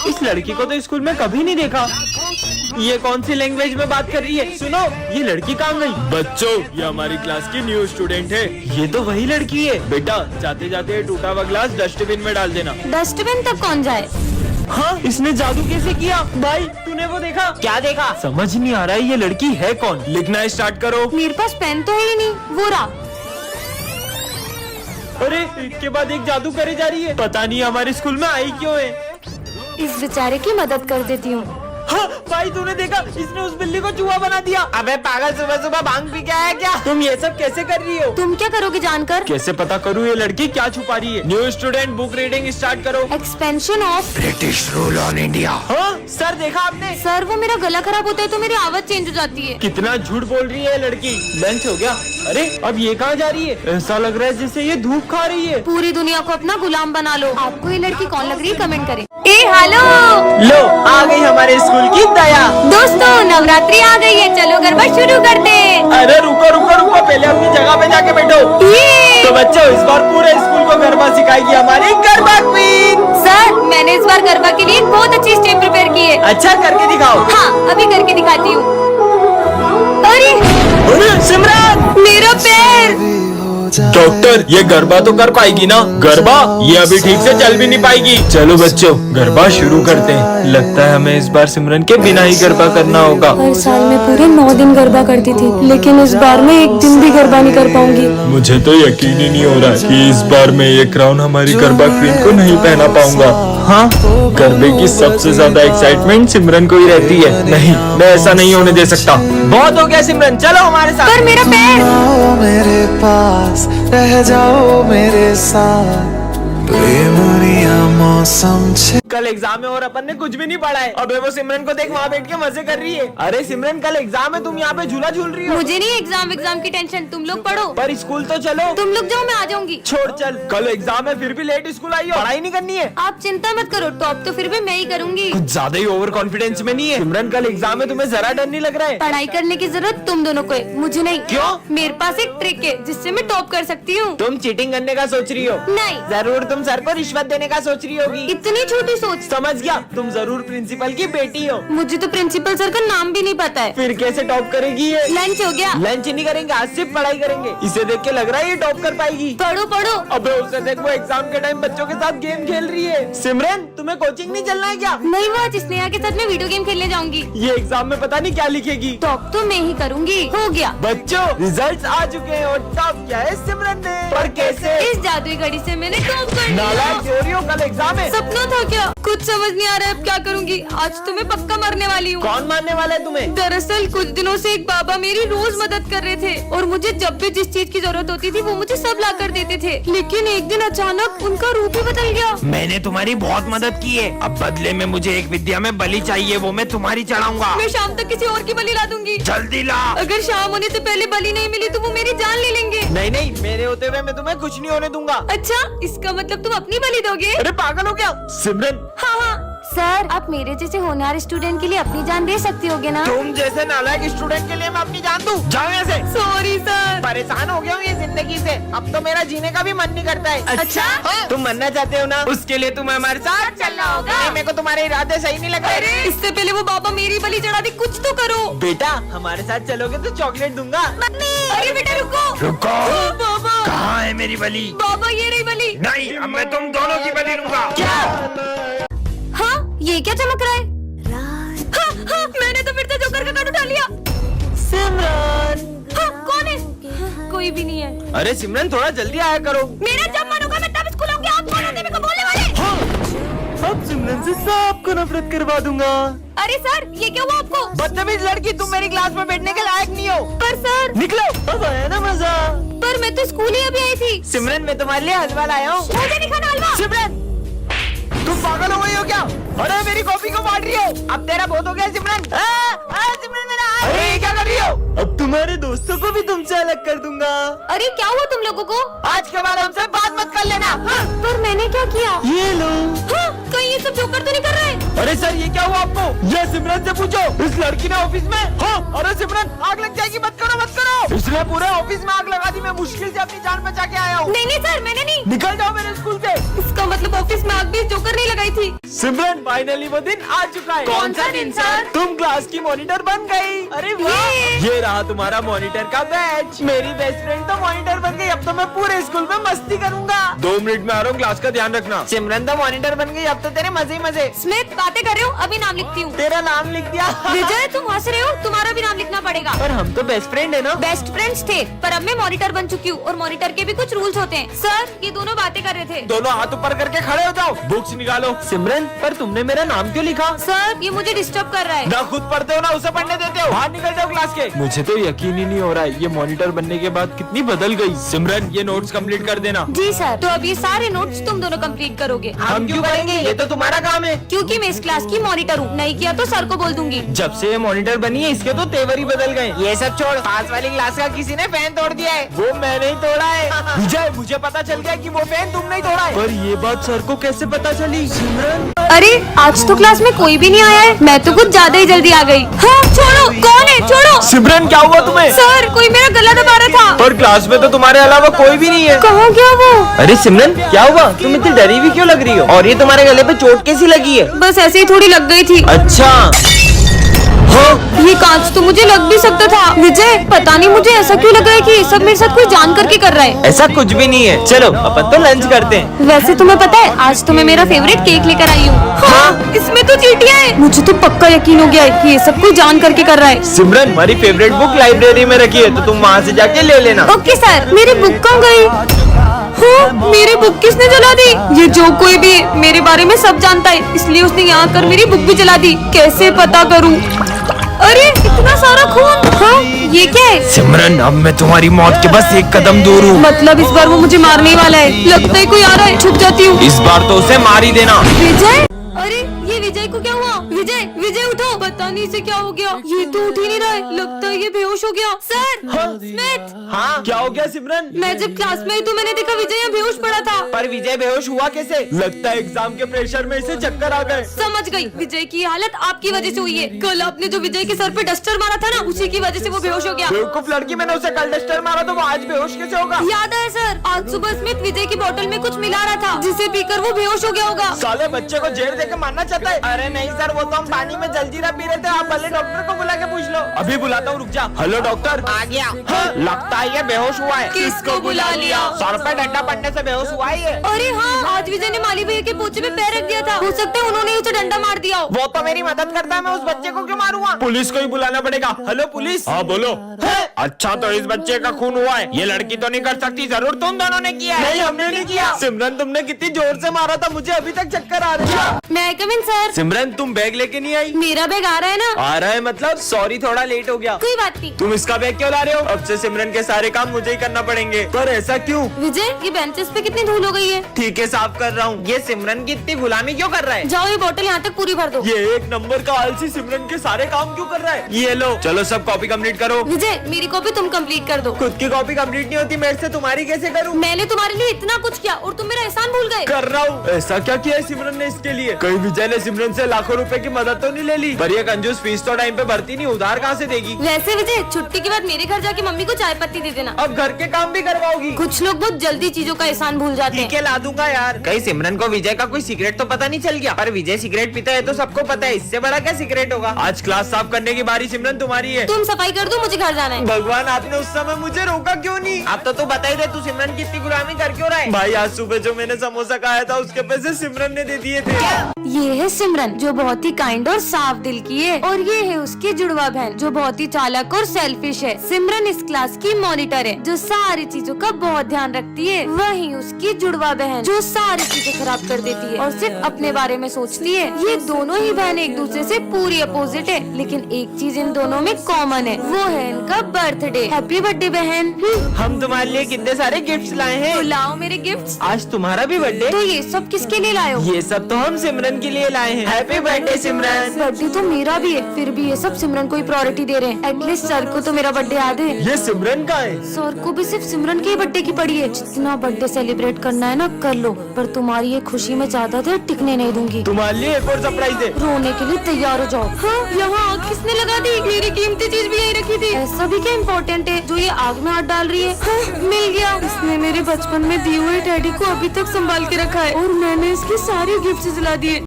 इस लड़की को तो स्कूल में कभी नहीं देखा। ये कौन सी लैंग्वेज में बात कर रही है? सुनो, ये लड़की कहाँ गई? बच्चों, ये हमारी क्लास की न्यू स्टूडेंट है। ये तो वही लड़की है। बेटा, जाते जाते टूटा हुआ ग्लास डस्टबिन में डाल देना। डस्टबिन तक कौन जाए? हाँ, इसने जादू कैसे किया? भाई, तूने वो देखा? क्या देखा? समझ नहीं आ रहा है ये लड़की है कौन। लिखना स्टार्ट करो। मेरे पास पेन तो है ही नहीं। वो रहा। अरे, एक के बाद एक जादू करे जा रही है। पता नहीं हमारे स्कूल में आई क्यों है। इस बेचारे की मदद कर देती हूँ। हाँ, भाई तूने देखा? इसने उस बिल्ली को चूहा बना दिया। अबे पागल, सुबह सुबह भांग पी के आया क्या? तुम ये सब कैसे कर रही हो? तुम क्या करोगे जानकर? कैसे पता करूँ ये लड़की क्या छुपा रही है? New student, book reading start करो। Expansion of British rule on India. हाँ सर, देखा आपने? सर, वो मेरा गला खराब होता है तो मेरी आवाज चेंज हो जाती है। कितना झूठ बोल रही है लड़की। लंच हो गया? अरे, अब ये कहाँ जा रही है? ऐसा लग रहा है जैसे ये धूप खा रही है। पूरी दुनिया को अपना गुलाम बना लो। आपको ये लड़की कौन लग रही है? कमेंट करें। हेलो, लो आ गई हमारे स्कूल की दया। दोस्तों, नवरात्रि आ गई है, चलो गरबा शुरू करते हैं। अरे रुको रुको रुको, पहले अपनी जगह पे जाके बैठो। ये तो बच्चों, इस बार पूरे स्कूल को गरबा सिखाएगी हमारी गरबा क्वीन। सर, मैंने इस बार गरबा के लिए एक बहुत अच्छी स्टेप प्रिपेयर की है। अच्छा, करके दिखाओ। हाँ, अभी करके दिखाती हूँ। अरे सिमरन, मेरा पैर। डॉक्टर, ये गरबा तो कर पाएगी ना? गरबा? ये अभी ठीक से चल भी नहीं पाएगी। चलो बच्चों, गरबा शुरू करते हैं। लगता है हमें इस बार सिमरन के बिना ही गरबा करना होगा। हर साल मैं पूरे 9 दिन गरबा करती थी, लेकिन इस बार मैं एक दिन भी गरबा नहीं कर पाऊंगी। मुझे तो यकीन ही नहीं हो रहा कि इस बार मैं ये क्राउन हमारी गरबा क्वीन को नहीं पहना पाऊंगा। हाँ, गरबे की सबसे ज्यादा एक्साइटमेंट सिमरन को ही रहती है। नहीं, मैं ऐसा नहीं होने दे सकता। बहुत हो गया सिमरन, चलो हमारे साथ। पर मेरा पैर। मेरे पास रह जाओ मेरे साथ, प्रेमनिया मौसम छे। कल एग्जाम है और अपन ने कुछ भी नहीं पढ़ा है। अबे वो सिमरन को देख, वहाँ बैठ के मजे कर रही है। अरे सिमरन, कल एग्जाम है, तुम यहाँ पे झूला झूल रही हो। मुझे नहीं एग्जाम की टेंशन, तुम लोग पढ़ो। पर स्कूल तो चलो। तुम लोग जाओ, मैं आ जाऊंगी। छोड़, चल। कल एग्जाम है, फिर भी लेट स्कूल आई हो। पढ़ाई नहीं करनी है? आप चिंता मत करो, टॉप तो फिर भी मैं ही करूंगी। कुछ ज्यादा ही ओवर कॉन्फिडेंस में नहीं है? सिमरन, कल एग्जाम है, तुम्हें जरा डर नहीं लग रहा है? पढ़ाई करने की जरूरत तुम दोनों को है, मुझे नहीं। क्यों? मेरे पास एक ट्रिक है जिससे मैं टॉप कर सकती हूँ। तुम चीटिंग करने का सोच रही हो? नहीं। जरूर तुम सर को रिश्वत देने का सोच रही होगी। इतनी छोटी सोच। समझ गया, तुम जरूर प्रिंसिपल की बेटी हो। मुझे तो प्रिंसिपल सर का नाम भी नहीं पता है। फिर कैसे टॉप करेगी ये? लंच हो गया? लंच नहीं करेंगे, आज सिर्फ पढ़ाई करेंगे। इसे देख के लग रहा है ये टॉप कर पाएगी। पढ़ो पढ़ो। अबे उसे देख, वो एग्जाम के टाइम बच्चों के साथ गेम खेल रही है। सिमरन, तुम्हें कोचिंग नहीं चलना है क्या? नहीं, वो आज स्नेहा के साथ मैं वीडियो गेम खेलने जाऊंगी। ये एग्जाम में पता नहीं क्या लिखेगी। टॉप तो मैं ही करूंगी। हो गया। बच्चों, रिजल्ट्स आ चुके हैं और टॉप किया है सिमरन ने। पर कैसे? इस जादुई घड़ी से मैंने टॉप कर नालायक लिया। चोरी हो, कल एग्जाम है। सपना था क्या? कुछ समझ नहीं आ रहा है, अब क्या करूंगी? आज तो मैं पक्का मरने वाली हूँ। कौन मारने वाला है तुम्हें? दरअसल कुछ दिनों से एक बाबा मेरी रोज मदद कर रहे थे और मुझे जब भी जिस चीज की जरूरत होती थी वो मुझे सब ला कर देते थे, लेकिन एक दिन अचानक उनका रूप ही बदल गया। मैंने तुम्हारी बहुत मदद की है, अब बदले में मुझे एक विद्या में बलि चाहिए, वो मैं तुम्हारी चढ़ाऊंगा। मैं शाम तक किसी और की बलि ला दूंगी। जल्दी ला। अगर शाम होने से पहले बलि नहीं मिली तो वो मेरी जान ले लेंगे। नहीं नहीं, मेरे होते हुए मैं तुम्हें कुछ नहीं होने दूंगा। अच्छा, इसका मतलब तुम अपनी बलि दोगे? अरे पागल हो क्या सिमरन? हाँ हाँ सर, आप मेरे जैसे होनहार स्टूडेंट के लिए अपनी जान दे सकती होगे ना? तुम जैसे नालायक स्टूडेंट के लिए मैं अपनी जान दूं? जाओ यहाँ से। Sorry sir. परेशान हो गया हूँ ये जिंदगी से, अब तो मेरा जीने का भी मन नहीं करता है। अच्छा? हाँ? तुम मरना चाहते हो ना? उसके लिए तुम्हें हमारे साथ चलना होगा। नहीं, मेरे को तुम्हारे इरादे सही नहीं लग रहे। इससे पहले वो बाबा मेरी बलि चढ़ा दे, कुछ तो करो। बेटा, हमारे साथ चलोगे तो चॉकलेट दूंगा। मम्मी, अरे बेटा रुको। रुको। बाबा। कहाँ है मेरी बलि? बाबा, ये रही बलि। नहीं, अब मैं तुम दोनों की बलि लूंगा। क्या? हाँ, ये क्या चमक रहा है? हाँ, हाँ, मैंने तो फिर से जोकर का कार्ड उठा लिया। सिमरन। हाँ, कौन है? कोई भी नहीं है। अरे सिमरन, थोड़ा जल्दी आया करो। मेरा जब मन होगा मैं तब स्कूल आऊंगी। आप कौन होते हैं मेरे को बोलने वाले? हाँ, अब सिमरन से सबको नफरत करवा दूंगा। अरे सर, ये क्या हुआ आपको? बदतमीज लड़की, तुम मेरी क्लास में बैठने के लायक नहीं हो। पर सर। निकलो, अब आया ना मजा। पर मैं तो स्कूल ही अभी आई थी। सिमरन, मैं तुम्हारे लिए हलवा लाया हूँ। मुझे नहीं खाना हलवा। सिमरन, तुम पागल हो गई हो क्या? अरे मेरी कॉपी को बांट रही हो। अब तेरा बहुत हो गया सिमरन। सिमरन, मेरा हाथ। अरे क्या कर रही हो? अब तुम्हारे दोस्तों को भी तुमसे अलग कर दूंगा। अरे क्या हुआ तुम लोगों को? आज के बाद हमसे बात मत कर लेना। पर मैंने क्या किया? ये लो। हाँ, कहीं ये सब जोकर तो नहीं कर रहे? अरे सर ये क्या हुआ आपको? ये सिमरन से पूछो, इस लड़की ने ऑफिस में। हाँ अरे सिमरन आग लग जाएगी, मत करो मत करो। इसने पूरे ऑफिस में आग लगा दी, मैं मुश्किल से अपनी जान बचा के आया हूँ। नहीं सर, मैंने नहीं। निकल जाओ मेरे स्कूल से। इसका मतलब ऑफिस में आग भी जोकर नहीं लगाई थी। सिमरन फाइनली वो दिन आ चुका है। कौन सा दिन सर? तुम क्लास की मॉनिटर बन गई। अरे वाह, ये रहा तुम्हारा मॉनिटर का बैच। मेरी बेस्ट फ्रेंड तो मॉनिटर बन गई, अब तो मैं पूरे स्कूल में मस्ती करूंगा। 2 मिनट में आ रहा हूँ, क्लास का ध्यान रखना। सिमरन तो मॉनिटर बन गई, अब तो तेरे मजे ही मजे। स्मिथ बातें कर रहे हो, अभी नाम लिखती हूँ। तेरा नाम लिख दिया। विजय तुम हंस रहे हो, तुम्हारा भी नाम लिखना पड़ेगा। पर हम तो बेस्ट फ्रेंड है ना। बेस्ट फ्रेंड्स थे, पर अब मैं मॉनिटर बन चुकी हूँ और मॉनिटर के भी कुछ रूल्स होते हैं। सर ये दोनों बातें कर रहे थे। दोनों हाथ ऊपर करके खड़े हो जाओ, बुक्स निकालो। सिमरन पर तुमने मेरा नाम क्यों लिखा? सर ये मुझे डिस्टर्ब कर रहा है। ना खुद पढ़ते हो ना उसे पढ़ने देते हो। बाहर निकल जाओ क्लास के। मुझे तो यकीन ही नहीं हो रहा है, ये मॉनिटर बनने के बाद कितनी बदल गई। सिमरन ये नोट्स कंप्लीट कर देना। जी सर। तो अब ये सारे नोट्स तुम दोनों कंप्लीट करोगे। हम क्यों करेंगे, ये तो तुम्हारा काम है। क्योंकि मैं इस क्लास की मॉनिटर हूँ, नहीं किया तो सर को बोल दूंगी। जब से ये मॉनिटर बनी है इसके तो तेवर ही बदल गए। ये सब छोड़, पास वाली क्लास का किसी ने फैन तोड़ दिया है। वो मैंने ही तोड़ा है। विजय मुझे पता चल गया कि वो फैन तुमने ही तोड़ा है। पर ये बात सर को कैसे पता चली? सिमरन अरे आज तो क्लास में कोई भी नहीं आया है, मैं तो कुछ ज्यादा ही जल्दी आ गई। हाँ छोड़ो, कौन है? छोड़ो। सिमरन क्या हुआ तुम्हें? सर कोई मेरा गला दबा रहा था। पर क्लास में तो तुम्हारे अलावा कोई भी नहीं है। कहाँ गया वो? अरे सिमरन क्या हुआ, तुम इतनी डरी हुई क्यों लग रही हो? और ये तुम्हारे गले पे चोट कैसी लगी है? बस ऐसे ही थोड़ी लग गई थी। अच्छा ये कांच तो मुझे लग भी सकता था। विजय पता नहीं मुझे ऐसा क्यों लग रहा है कि ये सब मेरे साथ कोई जान करके कर रहा है। ऐसा कुछ भी नहीं है, चलो अपन तो लंच करते हैं। वैसे तुम्हें पता है आज तो मैं मेरा फेवरेट केक लेकर आई हूँ। हाँ इसमें तो चींटियां हैं। मुझे तो पक्का यकीन हो गया है कि ये सब कोई जान करके कर रहा है। सिमरन हमारी फेवरेट बुक लाइब्रेरी में रखी है, तो तुम वहाँ से जाके ले लेना। Okay sir. मेरी बुक कहाँ गई? हाँ, मेरी बुक किसने जला दी? ये जो कोई भी मेरे बारे में सब जानता है, इसलिए उसने यहाँ कर मेरी बुक भी जला दी। कैसे पता करूँ? अरे इतना सारा खून। हाँ ये क्या है? सिमरन अब मैं तुम्हारी मौत के बस एक कदम दूर हूँ। मतलब इस बार वो मुझे मारने ही वाला है। लगता है कोई आ रहा है, छुप जाती हूँ। इस बार तो उसे मार ही देना। विजय, अरे ये विजय को क्या हुआ? विजय विजय उठो, पता नहीं इसे क्या हो गया। ये तो उठ ही नहीं रहा है, लगता है ये बेहोश हो गया। Sir Smith. हाँ क्या हो गया सिमरन? मैं जब क्लास में आई तो मैंने देखा विजय यहाँ बेहोश पड़ा था। पर विजय बेहोश हुआ कैसे? लगता है एग्जाम के प्रेशर में इसे चक्कर आ गए। समझ गई, विजय की हालत आपकी वजह से हुई है। कल आपने जो विजय के सर पे डस्टर मारा था ना, उसी की वजह से वो बेहोश हो गया। बेवकूफ लड़की, मैंने उसे कल डस्टर मारा तो वो आज बेहोश कैसे होगा? याद है सर, आज सुबह स्मिथ विजय की बोतल में कुछ मिला रहा था, जिसे पीकर वो बेहोश हो गया होगा। साले बच्चे को जेल देकर मारना चाहता है। अरे नहीं सर, वो तो हम पानी में जलजीरा पी रहे थे। आप भले डॉक्टर को बुला के पूछ लो। अभी बुलाता हूँ, रुक जा। Hello doctor. आ गया। हाँ, लगता है ये बेहोश हुआ है। किसको बुला लिया? सर पे डंडा पड़ने से बेहोश हुआ ही है। अरे हाँ, आज विजय ने माली भैया के पोछे में पैर रख दिया था, हो सकता है उन्होंने उसे डंडा मार दिया हो। वो तो मेरी मदद करता है, मैं उस बच्चे को क्यों मारूंगा? पुलिस को ही बुलाना पड़ेगा। Hello police. हाँ बोलो। अच्छा तो इस बच्चे का खून हुआ है, ये लड़की तो नहीं कर सकती, जरूर तुम दोनों ने किया है। नहीं हमने नहीं किया। सिमरन तुमने कितनी जोर से मारा था, मुझे अभी तक चक्कर आ रही है। मैं कम इन सर। सिमरन तुम बैग लेके नहीं आई? मेरा बैग आ रहा है ना। आ रहा है मतलब? सॉरी थोड़ा लेट हो गया। कोई बात नहीं। तुम इसका बैग क्यों ला रहे हो? अब से सिमरन के सारे काम मुझे ही करना पड़ेंगे। पर ऐसा क्यों? विजय ये बेंचेस पे कितनी धूल हो गई है। ठीक है साफ कर रहा हूँ। ये सिमरन की इतनी गुलामी क्यों कर रहा है? जाओ ये बोतल यहाँ तक पूरी भर दो। ये एक नंबर का आलसी सिमरन के सारे काम क्यों कर रहा है? ये लो, चलो सब कॉपी कंप्लीट करो। विजय मेरी कॉपी तुम कंप्लीट कर दो। खुद की कॉपी कंप्लीट नहीं होती, मेरे से तुम्हारी कैसे करूँ? मैंने तुम्हारे लिए इतना कुछ किया और तुम मेरा एहसान भूल गए। कर रहा हूँ। ऐसा क्या किया है सिमरन ने इसके लिए? कहीं विजय ने सिमरन से लाखों रुपए की मदद तो नहीं ले ली? पर ये कंजूस फीस तो टाइम पे भरती नहीं, उधार कहाँ से देगी? वैसे विजय छुट्टी के बाद मेरे घर जाके मम्मी को चाय पत्ती दे देना। अब घर के काम भी करवाओगी? कुछ लोग बहुत जल्दी चीजों का एहसान भूल जाते ठीक हैं। है ला दूंगा यार। कहीं सिमरन को विजय का कोई सीक्रेट तो पता नहीं चल गया? पर विजय सिगरेट पीता है तो सबको पता है, इससे बड़ा क्या सीक्रेट होगा? आज क्लास साफ करने की बारी सिमरन तुम्हारी है। तुम सफाई कर दो, मुझे घर जाना है। भगवान आपने उस समय मुझे रोका क्यों नहीं? अब तो तू बता ही दे, तू सिमरन की इतनी गुलामी कर क्यों रहा है? भाई आज सुबह जो मैंने समोसा खाया था उसके पैसे सिमरन ने दे दिए थे। ये है सिमरन जो बहुत ही काइंड और साफ दिल की है, और ये है उसकी जुड़वा बहन जो बहुत ही चालाक और सेल्फिश है। सिमरन इस क्लास की मॉनिटर है जो सारी चीजों का बहुत ध्यान रखती है। वहीं उसकी जुड़वा बहन जो सारी चीजें खराब कर देती है और सिर्फ अपने बारे में सोचती है। ये दोनों ही बहन एक दूसरे से पूरी अपोजिट है, लेकिन एक चीज इन दोनों में कॉमन है, वो है इनका बर्थडे। हैप्पी बर्थडे बहन। हम तुम्हारे लिए कितने सारे गिफ्ट्स लाए तो हैं। लाओ मेरे गिफ्ट्स। आज तुम्हारा भी बर्थडे। तो ये सब किसके लिए लाए हो? ये सब तो हम सिमरन के लिए लाए हैं। हैप्पी बर्थडे सिमरन। बर्थडे तो मेरा भी है, फिर भी ये सब सिमरन को ही प्रायोरिटी दे रहे हैं। एटलीस्ट सर को तो मेरा बर्थडे याद है। ये सिमरन का है। सर को भी सिर्फ सिमरन के ही बर्थडे की पड़ी है। जितना बर्थडे सेलिब्रेट करना है ना कर लो, पर तुम्हारी ये खुशी में ज्यादा देर टिकने नहीं दूंगी। तुम्हारे लिए एक और सरप्राइज है। रोने के लिए तैयार हो जाओ। हाँ, यहाँ आग किसने लगा दी? मेरी कीमती चीज भी यही रखी थी। ऐसा भी क्या इम्पोर्टेंट है जो ये आग में हाथ डाल रही है? हाँ, मिल गया। इसने मेरे बचपन में दिए हुए टेडी को अभी तक संभाल के रखा है और मैंने इसकी सारी गिफ्ट जला दिए।